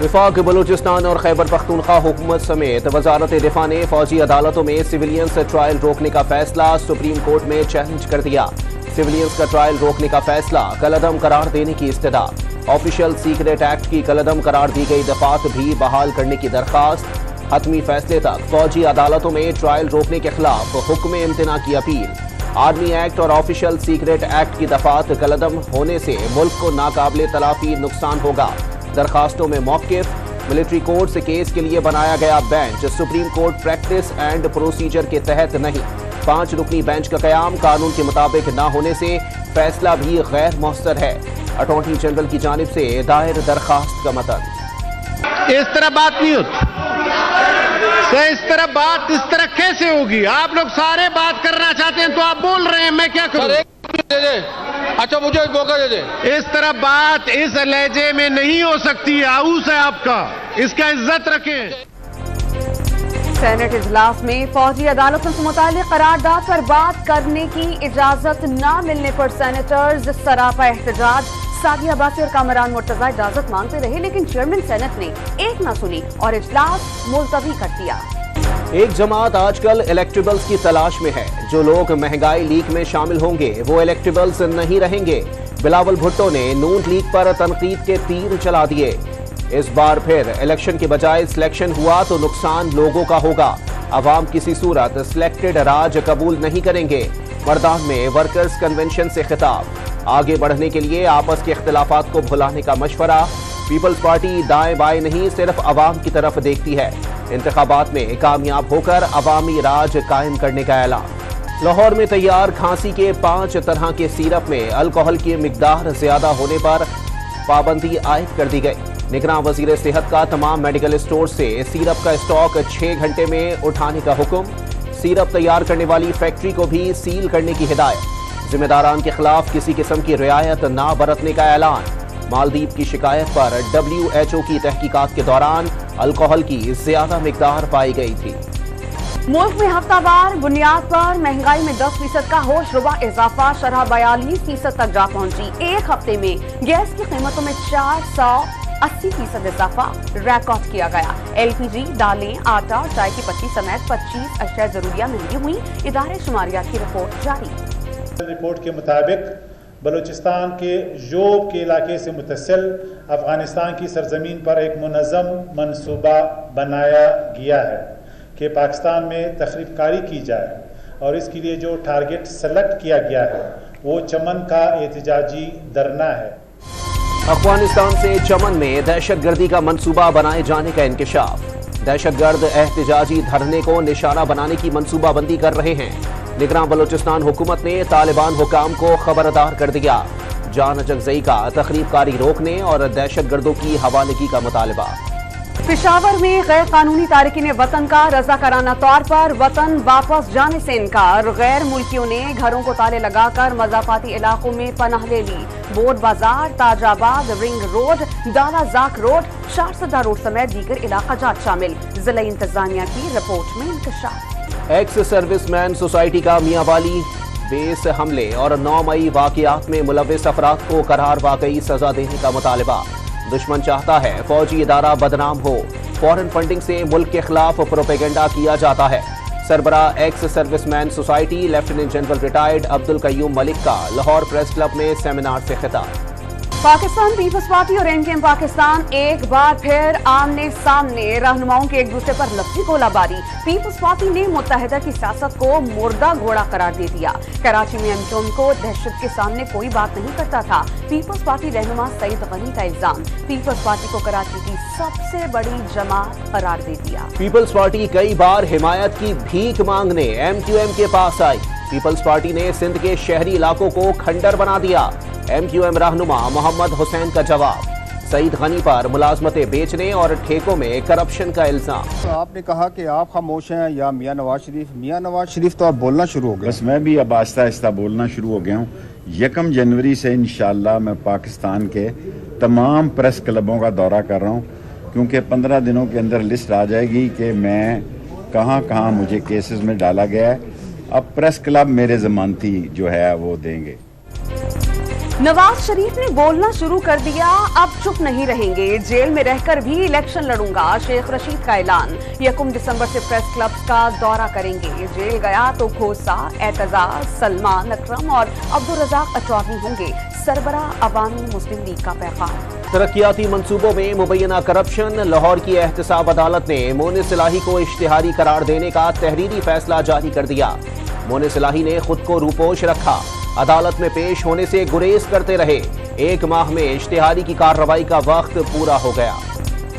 वफाक बलूचिस्तान और खैबर पख्तूनख्वा हुकूमत समेत वजारत दिफा ने फौजी अदालतों में सिविलियंस ट्रायल रोकने का फैसला सुप्रीम कोर्ट में चैलेंज कर दिया। सिविलियंस का ट्रायल रोकने का फैसला कलअदम करार देने की इस्तदा। ऑफिशियल सीक्रेट एक्ट की कलअदम करार दी गई दफात भी बहाल करने की दरखास्त। हतमी फैसले तक फौजी अदालतों में ट्रायल रोकने के खिलाफ हुक्म इम्तना की अपील। आर्मी एक्ट और ऑफिशियल सीक्रेट एक्ट की दफात कलअदम होने से मुल्क को नाकाबिले तलाफी नुकसान होगा। दरखास्तों में मौक़िफ़ मिलिट्री कोर्ट से केस के लिए बनाया गया bench supreme court practice and procedure के तहत नहीं। 5 रुकनी बेंच का क़याम कानून के मुताबिक न होने से फैसला भी गैर मौसर है। अटॉर्नी जनरल की जानिब से दायर दरखास्त का मतन। इस तरह बात नहीं होती। इस तरह बात इस तरह कैसे होगी? आप लोग सारे बात करना चाहते हैं तो आप बोल रहे हैं, मैं क्या करूं? अच्छा मुझे मौका दे दे। इस तरह बात इस लहजे में नहीं हो सकती। आऊस है आपका, इसका इज्जत रखें। सेनेट इजलास में फौजी अदालतों से मुताल्लिक करारदाद पर बात करने की इजाजत न मिलने पर सेनेटर्स सरापा एहतजाज। सादिया अब्बासी और कामरान मुर्तजा इजाजत मांगते रहे, लेकिन चेयरमैन सेनेट ने एक न सुनी और इजलास मुलतवी कर दिया। एक जमात आजकल इलेक्टेबल्स की तलाश में है। जो लोग महंगाई लीग में शामिल होंगे वो इलेक्टेबल्स नहीं रहेंगे। बिलावल भुट्टो ने नून लीग पर तनकीद के तीर चला दिए। इस बार फिर इलेक्शन के बजाय सिलेक्शन हुआ तो नुकसान लोगों का होगा। अवाम किसी सूरत सिलेक्टेड राज कबूल नहीं करेंगे। मर्दान में वर्कर्स कन्वेंशन से खिताब। आगे बढ़ने के लिए आपस के इख्तिलाफात को भुलाने का मशवरा। पीपल्स पार्टी दाएं बाएं नहीं सिर्फ अवाम की तरफ देखती है। इंतखाबात में कामयाब होकर अवामी राज कायम करने का ऐलान। लाहौर में तैयार खांसी के 5 तरह के सिरप में अल्कोहल की मिकदार ज्यादा होने पर पाबंदी आयद कर दी गई। निगरान वजीर सेहत का तमाम मेडिकल स्टोर से सिरप का स्टॉक 6 घंटे में उठाने का हुक्म। सिरप तैयार करने वाली फैक्ट्री को भी सील करने की हिदायत। जिम्मेदारान के खिलाफ किसी किस्म की रियायत ना बरतने का ऐलान। मालदीव की शिकायत पर WHO की तहकीकात के दौरान अल्कोहल की ज्यादा मिकदार पाई गई थी। मुल्क में हफ्तावार बुनियाद पर महंगाई में 10% का होशरुबा इजाफा शरह 42% तक जा पहुंची। एक हफ्ते में गैस की कीमतों में 480% इजाफा रिकॉर्ड किया गया। LPG, दालें, आटा, चाय की पत्ती समेत 25 अशिया जरूरिया महंगी हुई। इदारे शुमारियात की रिपोर्ट जारी। रिपोर्ट के मुताबिक बलूचिस्तान के जोब के इलाके से मुतसिल अफगानिस्तान की सरजमीन पर एक मुनज़्ज़म मनसूबा बनाया गया है कि पाकिस्तान में तखरीबकारी की जाए और इसके लिए जो टारगेट सेलेक्ट किया गया है वो चमन का एहतजाजी धरना है। अफगानिस्तान से चमन में दहशतगर्दी का मंसूबा बनाए जाने का इंकशाफ। दहशतगर्द एहतजाजी धरने को निशाना बनाने की मंसूबाबंदी कर रहे हैं। निगरान बलूचिस्तान हुकूमत ने तालिबान हुकाम को खबरदार कर दिया। जान अजगज़ई का तखरीबकारी रोकने और दहशतगर्दों की हवालगी का मुतालबा। पेशावर में गैर कानूनी तारिकीन वतन का रज़ाकाराना तौर पर वतन वापस जाने से इनकार। गैर मुल्कियों ने घरों को ताले लगाकर मज़ाफाती इलाकों में पनाह ले ली। Board Bazaar, Tajabad, ring road, Dalazak road, Charsadda road समेत दीगर इलाका जात शामिल। जिला इंतजामिया की रिपोर्ट में इंकशाफ। एक्स सर्विसमैन सोसाइटी का मियांवाली बेस हमले और 9 मई वाक़ियात में मुलव्विस अफराद को करार वाकई सजा देने का मुतालबा। दुश्मन चाहता है फौजी इदारा बदनाम हो। फॉरेन फंडिंग से मुल्क के खिलाफ प्रोपेगेंडा किया जाता है। सरबरा ex serviceman society lieutenant general retired Abdul Qayyum Malik का लाहौर प्रेस क्लब में सेमिनार से खिताब। पाकिस्तान पीपल्स पार्टी और एनकेएम पाकिस्तान एक बार फिर आमने सामने। रहनुमाओं के एक दूसरे पर लफ्ज़ी गोलाबारी। पीपल्स पार्टी ने मुत्तहिदा की सियासत को मुर्दा घोड़ा करार दे दिया। कराची में एनकेएम को दहशत के सामने कोई बात नहीं करता था। पीपल्स पार्टी रहनुमा सईद गनी का इल्जाम। पीपल्स पार्टी को कराची की सबसे बड़ी जमात करार दे दिया। पीपल्स पार्टी कई बार हिमायत की भीख मांगने MQM के पास आई। पीपल्स पार्टी ने सिंध के शहरी इलाकों को खंडर बना दिया। MQM रहनुमा मोहम्मद हुसैन का जवाब। सईद गनी पर मुलाजमतें बेचने और ठेकों में करप्शन का इल्जाम। तो आपने कहा कि आप खामोश हैं या मियां नवाज शरीफ? मियां नवाज शरीफ तो आप बोलना शुरू हो गए। बस मैं भी अब आहिस्ता आहिस्ता बोलना शुरू हो गया हूँ। 1 जनवरी से इंशाल्लाह मैं पाकिस्तान के तमाम प्रेस क्लबों का दौरा कर रहा हूँ, क्योंकि 15 दिनों के अंदर लिस्ट आ जाएगी कि मैं कहाँ कहाँ मुझे केसेस में डाला गया है। अब प्रेस क्लब मेरे जमानती जो है वो देंगे। नवाज शरीफ ने बोलना शुरू कर दिया, अब चुप नहीं रहेंगे, जेल में रहकर भी इलेक्शन लड़ूंगा। शेख रशीद का ऐलान, 1 दिसंबर से प्रेस क्लब्स का दौरा करेंगे। जेल गया तो खोसा, एतजाज, सलमान अकरम और अब्दुल रज़ाक अटॉर्नी होंगे। सरबराह अवामी मुस्लिम लीग का पैगाम। तरक्याती मंसूबों में मुबैना करप्शन, लाहौर की एहतसाब अदालत ने मोनिस इलाही को इश्तिहारी करार देने का तहरीरी फैसला जारी कर दिया। मोनिस इलाही ने खुद को रूपोश रखा, अदालत में पेश होने से गुरेज करते रहे। 1 माह में इश्तिहारी की कार्रवाई का वक्त पूरा हो गया।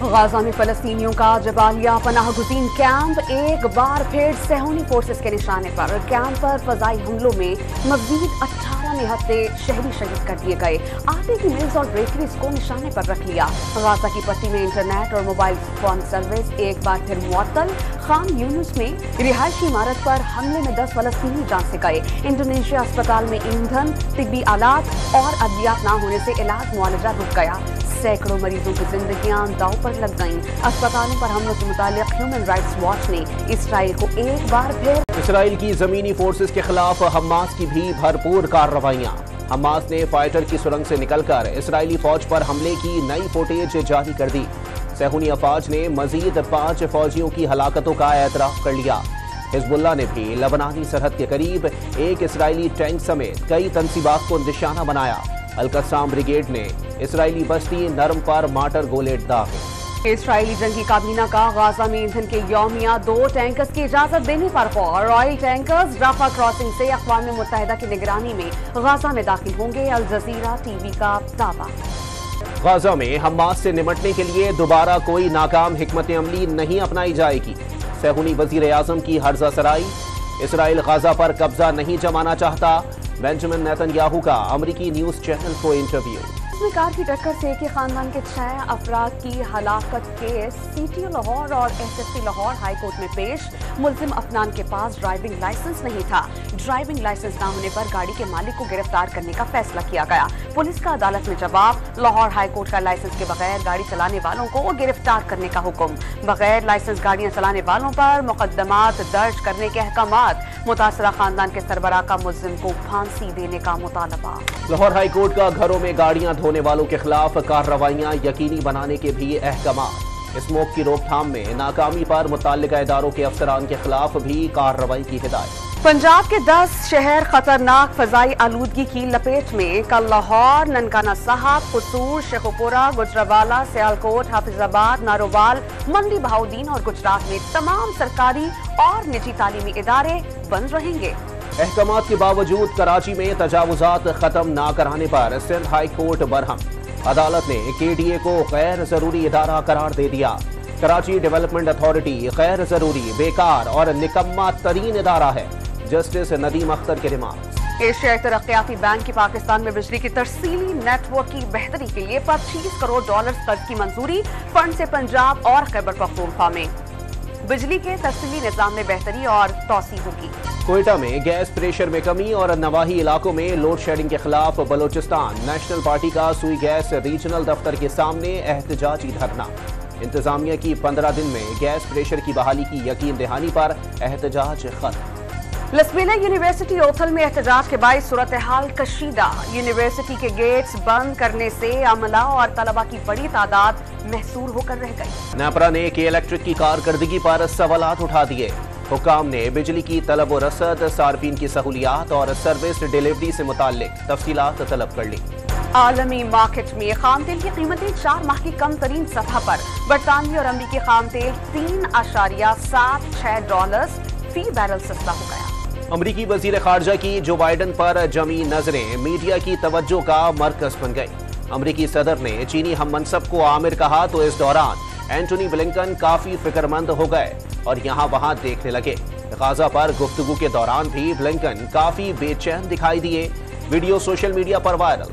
गाजा में फलस्तीनियों का जबालिया पनाह गुज़ीन कैंप एक बार फिर सेहूनी फोर्सेस के निशाने पर। कैंप पर फजाई हमलों में मज़ीद 18 निहत्ते शहरी शहीद कर दिए गए। आटे की मिल्स और बेकरीज को निशाने पर रख लिया। गाजा की पट्टी में इंटरनेट और मोबाइल फोन सर्विस एक बार फिर मुअत्तल। खान यूनुस में रिहायशी इमारत पर हमले में 10 फलस्तीनी जान से गए। इंडोनेशिया अस्पताल में ईंधन, तिब्बी आलात और अद्वियात न होने से इलाज मुआलजा रुक गया। सैकड़ों मरीजों की जिंदगियां दांव पर लग गईं। अस्पतालों पर हमलों से मुताल्लिक ह्यूमन राइट्स वॉच ने इसराइल को एक बार फिर। इसराइल की जमीनी फोर्सेस के खिलाफ हमास की भी भरपूर कार्रवाइयां। हमास ने फाइटर की सुरंग से निकलकर इसराइली फौज पर हमले की नई फुटेज जारी कर दी। सेहूनी अफवाज ने मजीद 5 फौजियों की हलाकतों का एतराफ कर लिया। हिजबुल्लाह ने भी लबनानी सरहद के करीब एक इसराइली टैंक समेत कई तंसीबात को निशाना बनाया। अल-कस्साम ब्रिगेड ने इसराइली बस्ती नरम पर माटर गोले दागे। इसराइली जंगी काबीना का गाजा में ईंधन के यौमिया 2 टैंकर्स की इजाजत देने पर गौर। ऑयल टैंकर्स राफा क्रॉसिंग से अक़वाम मुत्तहिदा की निगरानी में गाजा में दाखिल होंगे। अल जजीरा टीवी का दावा। गाजा में हमास से निमटने के लिए दोबारा कोई नाकाम हिकमत अमली नहीं अपनाई जाएगी। सेहूनी वजीर आज़म की हर्जा सराई। इसराइल गाजा पर कब्जा नहीं जमाना चाहता। बेंजामिन नेतन्याहू का अमरीकी न्यूज चैनल को इंटरव्यू। में कार की टक्कर से एक ही खानदान के 6 अफराद की हलाकत केस सीटीओ लाहौर और एसएसपी लाहौर हाई कोर्ट में पेश। मुल्जिम अफनान के पास ड्राइविंग लाइसेंस नहीं था। ड्राइविंग लाइसेंस न होने पर गाड़ी के मालिक को गिरफ्तार करने का फैसला किया गया। पुलिस का अदालत में जवाब। लाहौर हाई कोर्ट का लाइसेंस के बगैर गाड़ी चलाने वालों को गिरफ्तार करने का हुक्म। बगैर लाइसेंस गाड़ियां चलाने वालों पर मुकदमात दर्ज करने के अहकामात। मुतासरा खानदान के सरबराह का मुल्जिम को फांसी देने का मुतालबा। लाहौर हाई कोर्ट का घरों में गाड़ियां धोने वालों के खिलाफ कार्रवाइयां यकीनी बनाने के भी अहकामात। स्मोक की रोकथाम में नाकामी पर मुतल्लिका इदारों के अफसरान के खिलाफ भी कार्रवाई की हिदायत। पंजाब के 10 शहर खतरनाक फजाई आलूदगी की लपेट में। कल लाहौर, ननकाना साहब, कसूर, शेखुपुरा, गुजरावाला, सियालकोट, हाफिजाबाद, नारोवाल, मंडी बहाउद्दीन और गुजरात में तमाम सरकारी और निजी तालीमी इदारे बंद रहेंगे। अहकामात के बावजूद कराची में तजावुजात खत्म न कराने पर सिंध हाई कोर्ट बरहम। अदालत ने केडीए को गैर जरूरी इदारा करार दे दिया। कराची डेवलपमेंट अथॉरिटी गैर जरूरी, बेकार और निकम्मा तरीन इदारा है। जस्टिस नदीम अख्तर के रिमार्क्स। एशियाई तरक्याती बैंक की पाकिस्तान में बिजली की तरसीली नेटवर्क की बेहतरी के लिए $25 करोड़ कर्ज की मंजूरी। फंड से पंजाब और खैबर पख्तूनख्वा में बिजली के तरसीली निजाम में बेहतरी और तोसी होगी। कोयटा में गैस प्रेशर में कमी और नवाही इलाकों में लोड शेडिंग के खिलाफ बलोचिस्तान नेशनल पार्टी का सुई गैस रीजनल दफ्तर के सामने एहतजाजी धरना। इंतजामिया की 15 दिन में गैस प्रेशर की बहाली की यकीन दहानी पर एहतजाज खत्म। लसबेला यूनिवर्सिटी ओथल में एहतजाज के बायस सूरत हाल कशीदा। यूनिवर्सिटी के गेट्स बंद करने से अमला और तलबा की बड़ी तादाद महसूर होकर रह गई। नेपरा ने के इलेक्ट्रिक की कारकर्दगी पर सवालात उठा दिए। हुकाम ने बिजली की तलब व रसद, सार्फिन की सहूलियात और सर्विस डिलीवरी से मुताल्लिक तफसीलात तलब कर ली। आलमी मार्केट में खाम तेल की कीमतें 4 माह की कम तरीन सतह पर। बरतानवी और अमरीकी खाम तेल $3.76 फी बैरल सस्ता हो गया। अमरीकी वजीर खारजा की जो बाइडन पर जमी नजरें मीडिया की तवज्जो का मरकज बन गई। अमरीकी सदर ने चीनी हम मनसब को आमिर कहा तो इस दौरान एंटोनी ब्लिंकन काफी फिक्रमंद हो गए और यहाँ वहाँ देखने लगे। गाजा पर गुफ्तगू के दौरान भी ब्लिंकन काफी बेचैन दिखाई दिए। वीडियो सोशल मीडिया पर वायरल।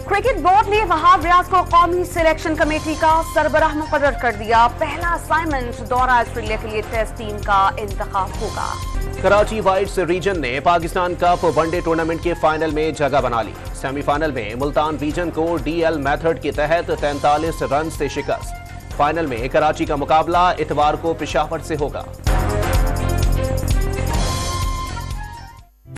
क्रिकेट बोर्ड ने वहाब रियाज को कौमी सिलेक्शन कमेटी का सरबराह मुकर्रर कर दिया। पहला असाइनमेंट दौरा ऑस्ट्रेलिया के लिए टेस्ट टीम का इंतखाब होगा। कराची वाइट्स रीजन ने पाकिस्तान कप वनडे टूर्नामेंट के फाइनल में जगह बना ली। सेमीफाइनल में मुल्तान रीजन को डीएल मेथड के तहत 43 रन से शिकस्त। फाइनल में कराची का मुकाबला इतवार को पेशावर से होगा।